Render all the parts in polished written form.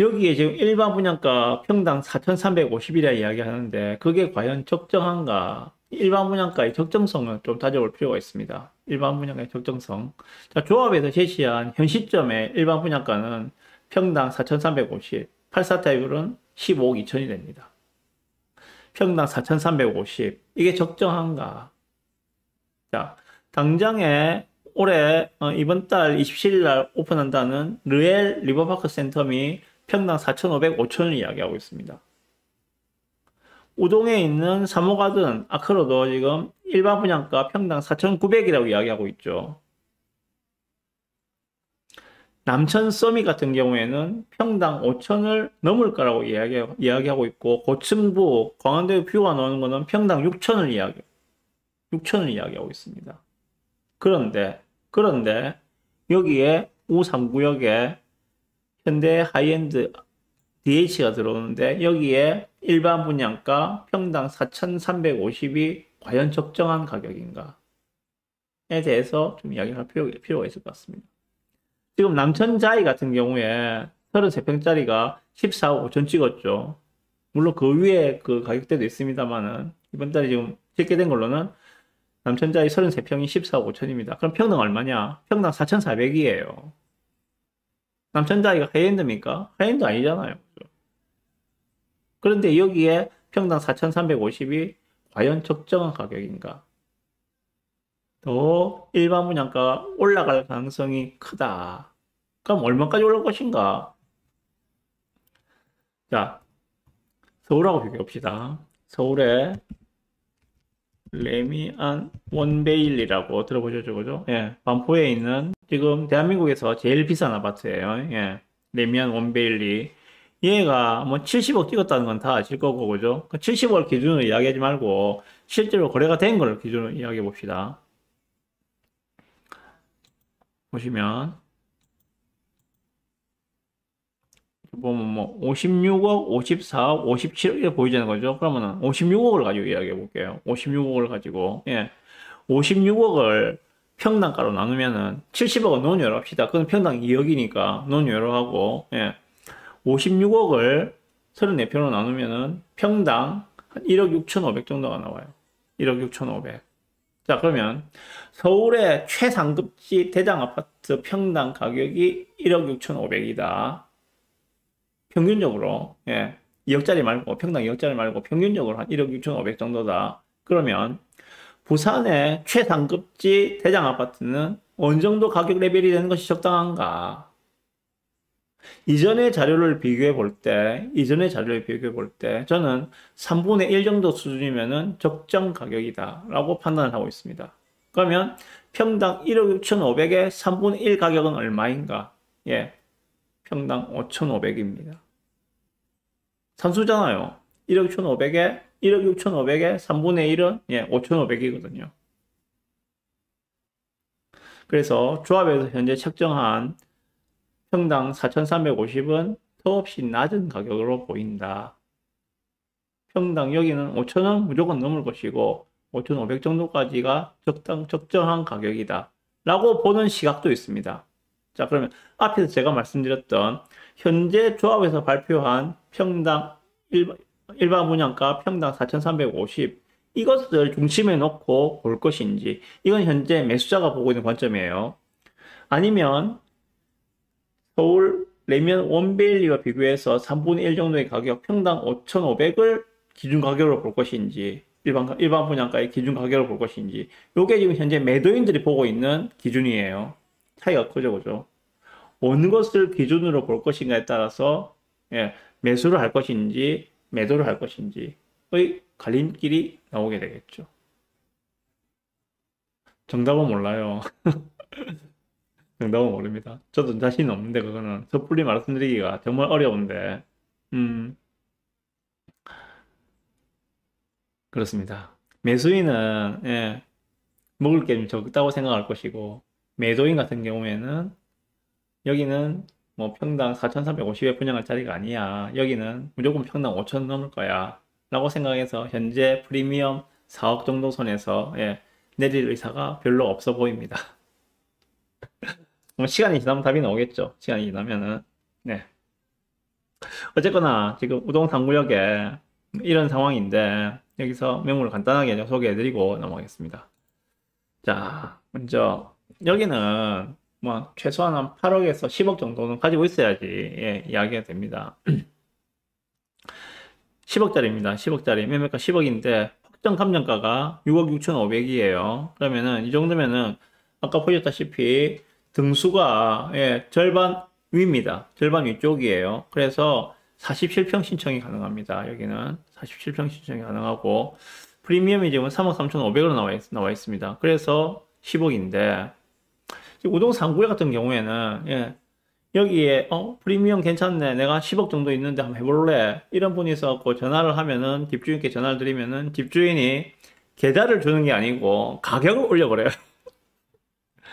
여기에 지금 일반 분양가 평당 4,350이라 이야기하는데 그게 과연 적정한가? 일반 분양가의 적정성을 좀 따져볼 필요가 있습니다. 일반 분양가의 적정성. 자, 조합에서 제시한 현 시점의 일반 분양가는 평당 4,350, 84타입은 15억 2천이 됩니다. 평당 4,350. 이게 적정한가? 자, 당장에 올해 이번 달 27일 날 오픈한다는 르엘 리버파크 센텀이 평당 4,500, 5천을 이야기하고 있습니다. 우동에 있는 3호 가든 아크로도 지금 일반 분양가 평당 4,900이라고 이야기하고 있죠. 남천 서밋 같은 경우에는 평당 5천을 넘을 거라고 이야기하고 있고, 고층부 광안대 뷰가 나오는 거는 평당 6천을 이야기하고 있습니다. 그런데 여기에 우3구역에 현대 하이엔드 DH가 들어오는데 여기에 일반 분양가 평당 4,350이 과연 적정한 가격인가에 대해서 좀 이야기할 필요가 있을 것 같습니다. 지금 남천자이 같은 경우에 33평짜리가 14억 5천 찍었죠. 물론 그 위에 그 가격대도 있습니다만은 이번 달에 지금 집계된 걸로는 남천자이 33평이 14억 5천입니다. 그럼 평당 얼마냐? 평당 4,400이에요. 남천자이가 하이엔드입니까? 하이엔드 아니잖아요. 그런데 여기에 평당 4,350이 과연 적정한 가격인가? 더 일반 분양가가 올라갈 가능성이 크다. 그럼 얼마까지 올라갈 것인가? 자, 서울하고 비교합시다. 서울의 레미안 원베일리라고 들어보셨죠, 그죠? 예, 반포에 있는 지금 대한민국에서 제일 비싼 아파트예요. 예, 레미안 원베일리. 얘가 뭐 70억 찍었다는 건 다 아실 거고, 그죠? 그 70억을 기준으로 이야기하지 말고 실제로 거래가 된 걸 기준으로 이야기해 봅시다. 보시면 보면 뭐 56억, 54억, 57억 이렇게 보이자는 거죠. 그러면은 56억을 가지고 이야기해 볼게요. 56억을 가지고 56억을 평당가로 나누면은 70억은 논외로 합시다. 그건 평당 2억이니까 논외로 하고 56억을 34평으로 나누면은 평당 한 1억 6,500 정도가 나와요. 1억 6,500. 자, 그러면 서울의 최상급지 대장 아파트 평당 가격이 1억 6,500이다. 평균적으로, 2억짜리 말고, 평당 2억짜리 말고 평균적으로 한 1억 6,500 정도다. 그러면 부산의 최상급지 대장 아파트는 어느 정도 가격 레벨이 되는 것이 적당한가? 이전의 자료를 비교해 볼 때, 저는 3분의 1 정도 수준이면은 적정 가격이다라고 판단을 하고 있습니다. 그러면 평당 1억 6,500에 3분의 1 가격은 얼마인가? 평당 5,500입니다. 산수잖아요. 1억 6,500에 3분의 1은 5,500이거든요. 그래서 조합에서 현재 책정한 평당 4,350은 더없이 낮은 가격으로 보인다. 평당 여기는 5,000원 무조건 넘을 것이고 5,500 정도까지가 적정한 가격이다. 라고 보는 시각도 있습니다. 자, 그러면 앞에서 제가 말씀드렸던 현재 조합에서 발표한 평당 일반 분양가 평당 4,350 이것을 중심에 놓고 볼 것인지 이건 현재 매수자가 보고 있는 관점이에요. 아니면 서울 레미안 원베일리와 비교해서 3분의 1 정도의 가격 평당 5,500을 기준 가격으로 볼 것인지 일반 분양가의 기준 가격으로 볼 것인지 이게 지금 현재 매도인들이 보고 있는 기준이에요. 차이가 크죠, 그죠? 어느 것을 기준으로 볼 것인가에 따라서 매수를 할 것인지 매도를 할 것인지의 갈림길이 나오게 되겠죠. 정답은 몰라요. 정답은 모릅니다. 저도 자신 없는데 그거는 섣불리 말씀드리기가 정말 어려운데 그렇습니다. 매수인은 먹을 게 좀 적다고 생각할 것이고 매도인 같은 경우에는 여기는 뭐 평당 4,350에 분양할 자리가 아니야. 여기는 무조건 평당 5천 넘을 거야. 라고 생각해서 현재 프리미엄 4억 정도 선에서 내릴 의사가 별로 없어 보입니다. 시간이 지나면 답이 나오겠죠. 시간이 지나면은. 네. 어쨌거나 지금 우동탕구역에 이런 상황인데 여기서 매물을 간단하게 좀 소개해드리고 넘어가겠습니다. 자, 먼저 여기는 뭐 최소한 한 8억에서 10억 정도는 가지고 있어야지 예, 이야기가 됩니다. 10억짜리입니다. 10억짜리 매매가 10억인데 확정 감정가가 6억 6,500이에요. 그러면은 이 정도면은 아까 보셨다시피 등수가 예, 절반 위입니다. 절반 위쪽이에요. 그래서 47평 신청이 가능합니다. 여기는 47평 신청이 가능하고 프리미엄이 지금 3억 3,500으로 나와 있습니다. 그래서 10억인데 우동 3구역 같은 경우에는 예, 여기에 프리미엄 괜찮네 내가 10억 정도 있는데 한번 해볼래 이런 분이 있어갖고 전화를 하면은 집주인께 전화를 드리면은 집주인이 계좌를 주는 게 아니고 가격을 올려버려요.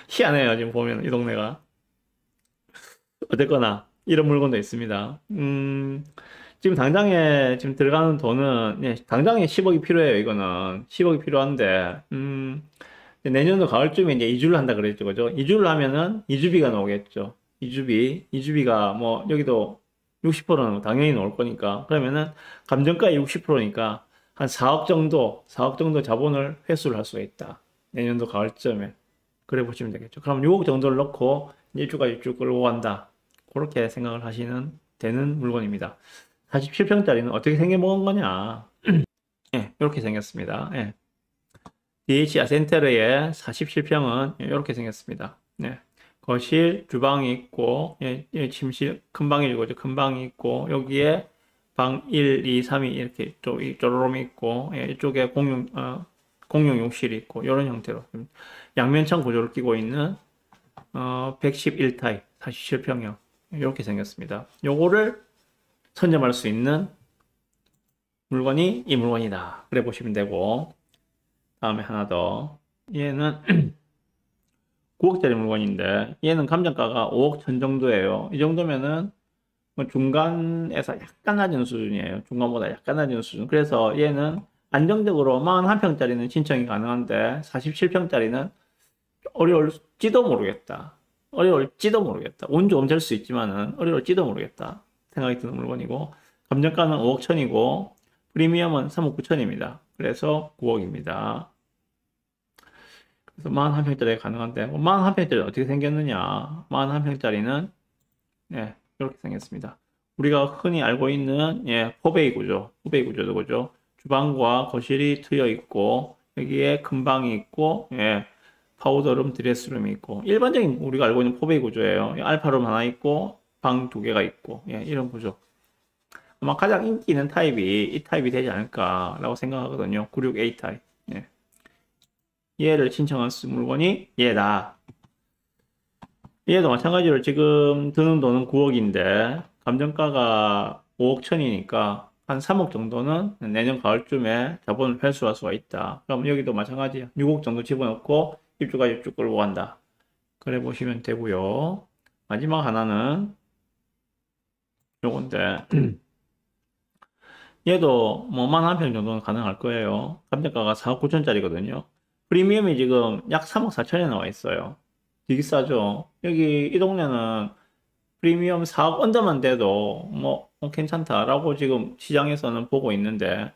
희한해요. 지금 보면 이 동네가 어쨌거나 이런 물건도 있습니다. 지금 당장에 지금 들어가는 돈은 예, 당장에 10억이 필요해요. 이거는 10억이 필요한데 내년도 가을쯤에 이제 이주를 한다 그랬죠. 그죠? 이주를 하면은 이주비가 나오겠죠. 이주비가 뭐 여기도 60%는 당연히 나올 거니까. 그러면은 감정가의 60%니까 한 4억 정도 자본을 회수를 할 수가 있다. 내년도 가을쯤에. 그래 보시면 되겠죠. 그럼 6억 정도를 넣고 일주까지 쭉 끌고 간다. 그렇게 생각을 하시는 되는 물건입니다. 47평짜리는 어떻게 생겨먹은 거냐? 예, 이렇게 생겼습니다. 예. DH 아센테르의 47평은 이렇게 생겼습니다. 네. 거실, 주방이 있고, 예, 예, 침실, 큰 방이고, 큰 방이 있고, 여기에 방 1, 2, 3이 이렇게 쪼로롬 있고, 예, 이쪽에 공용 욕실이 있고, 이런 형태로 양면창 구조를 끼고 있는 111타입 47평형 이렇게 생겼습니다. 요거를 선점할 수 있는 물건이 이 물건이다. 그래 보시면 되고, 다음에 하나 더. 얘는 9억짜리 물건인데 얘는 감정가가 5억 천 정도예요. 이 정도면은 뭐 중간에서 약간 낮은 수준이에요. 중간보다 약간 낮은 수준. 그래서 얘는 안정적으로 41평짜리는 신청이 가능한데 47평짜리는 어려울지도 모르겠다. 어려울지도 모르겠다. 운 좋으면 될 수 있지만은 어려울지도 모르겠다. 생각이 드는 물건이고 감정가는 5억 천이고 프리미엄은 3억 9천입니다. 그래서 9억입니다. 그래서 41평짜리가 가능한데 41평짜리 어떻게 생겼느냐? 41평짜리는 예, 이렇게 생겼습니다. 우리가 흔히 알고 있는 예, 포베이 구조, 포베이 구조도 그죠? 주방과 거실이 트여 있고 여기에 큰 방이 있고 예, 파우더룸, 드레스룸이 있고 일반적인 우리가 알고 있는 포베이 구조예요. 알파룸 하나 있고 방 두 개가 있고 예, 이런 구조. 아마 가장 인기 있는 타입이 이 타입이 되지 않을까라고 생각하거든요. 96A 타입. 예. 얘를 신청한 물건이 얘다. 얘도 마찬가지로 지금 드는 돈은 9억인데 감정가가 5억 천이니까 한 3억 정도는 내년 가을쯤에 자본을 회수할 수가 있다. 그럼 여기도 마찬가지야. 6억 정도 집어넣고 입주까지 쭉 끌고 간다. 그래 보시면 되고요. 마지막 하나는 요건데 얘도 뭐 11,000평 정도는 가능할 거예요. 감정가가 4억 9천짜리거든요. 프리미엄이 지금 약 3억 4천에 나와 있어요. 되게 싸죠. 여기 이 동네는 프리미엄 4억 언더만 돼도 괜찮다라고 지금 시장에서는 보고 있는데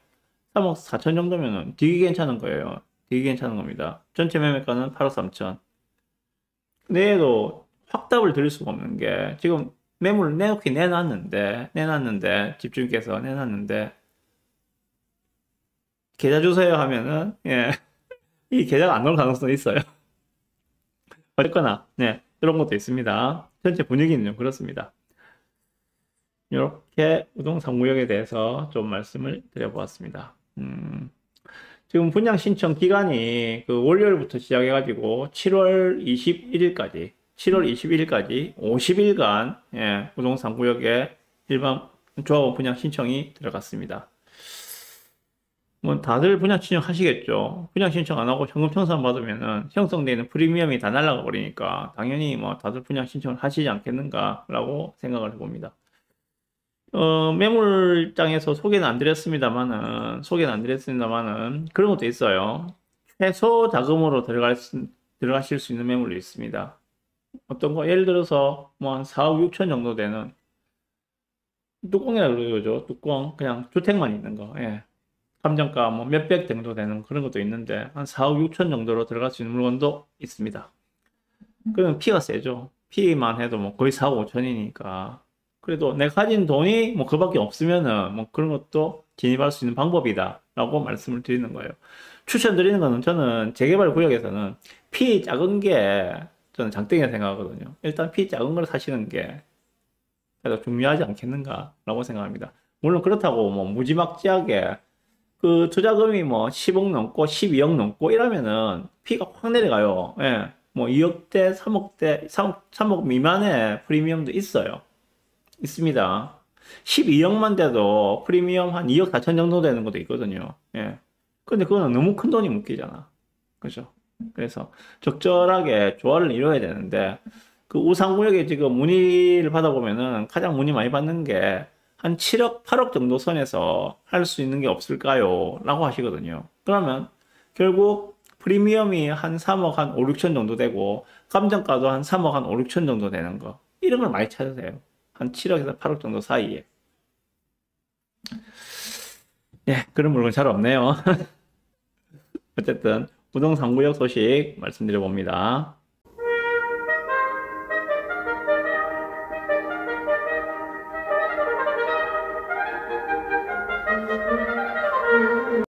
3억 4천 정도면은 되게 괜찮은 거예요. 되게 괜찮은 겁니다. 전체 매매가는 8억 3천. 근데 얘도 확답을 드릴 수가 없는 게 지금 매물을 내놨는데 집주인께서 내놨는데 계좌 주세요 하면은 예, 이 계좌가 안 나올 가능성도 있어요. 어쨌거나 네, 이런 것도 있습니다. 전체 분위기는 좀 그렇습니다. 이렇게 우동산 구역에 대해서 좀 말씀을 드려보았습니다. 지금 분양 신청 기간이 그 월요일부터 시작해가지고 7월 21일까지 50일간 예, 부동산 구역에 일반 조합원 분양 신청이 들어갔습니다. 뭐 다들 분양 신청 하시겠죠. 분양 신청 안 하고 현금 청산 받으면은 형성되는 프리미엄이 다 날아가 버리니까 당연히 뭐 다들 분양 신청을 하시지 않겠는가라고 생각을 해봅니다. 매물장에서 소개는 안 드렸습니다만은 그런 것도 있어요. 최소 자금으로 들어가실 수 있는 매물도 있습니다. 어떤 거 예를 들어서 뭐 한 4억 6천 정도 되는 뚜껑이라고 그러죠. 뚜껑. 그냥 주택만 있는 거. 예. 감정가 뭐 몇백 정도 되는 그런 것도 있는데, 한 4억 6천 정도로 들어갈 수 있는 물건도 있습니다. 그러면 피가 세죠. 피만 해도 뭐 거의 4억 5천이니까. 그래도 내가 가진 돈이 뭐 그밖에 없으면은 뭐 그런 것도 진입할 수 있는 방법이다라고 말씀을 드리는 거예요. 추천드리는 거는 저는 재개발 구역에서는 피 작은 게 저는 장땡이라 생각하거든요. 일단 피 작은 걸 사시는 게 그래도 중요하지 않겠는가라고 생각합니다. 물론 그렇다고 뭐 무지막지하게 그 투자금이 뭐 10억 넘고 12억 넘고 이러면은 피가 확 내려가요. 예. 뭐 2억대, 3억대, 3억 미만의 프리미엄도 있어요. 있습니다. 12억만 돼도 프리미엄 한 2억 4천 정도 되는 것도 있거든요. 예. 근데 그거는 너무 큰 돈이 묶이잖아. 그죠? 그래서 적절하게 조화를 이뤄야 되는데, 그 우상구역에 지금 문의를 받아보면은 가장 문의 많이 받는 게 한 7억, 8억 정도 선에서 할 수 있는 게 없을까요? 라고 하시거든요. 그러면 결국 프리미엄이 한 3억 한 5, 6천 정도 되고, 감정가도 한 3억 한 5, 6천 정도 되는 거. 이런 걸 많이 찾으세요. 한 7억에서 8억 정도 사이에. 예, 그런 물건 잘 없네요. 어쨌든 부동산 구역 소식 말씀드려 봅니다.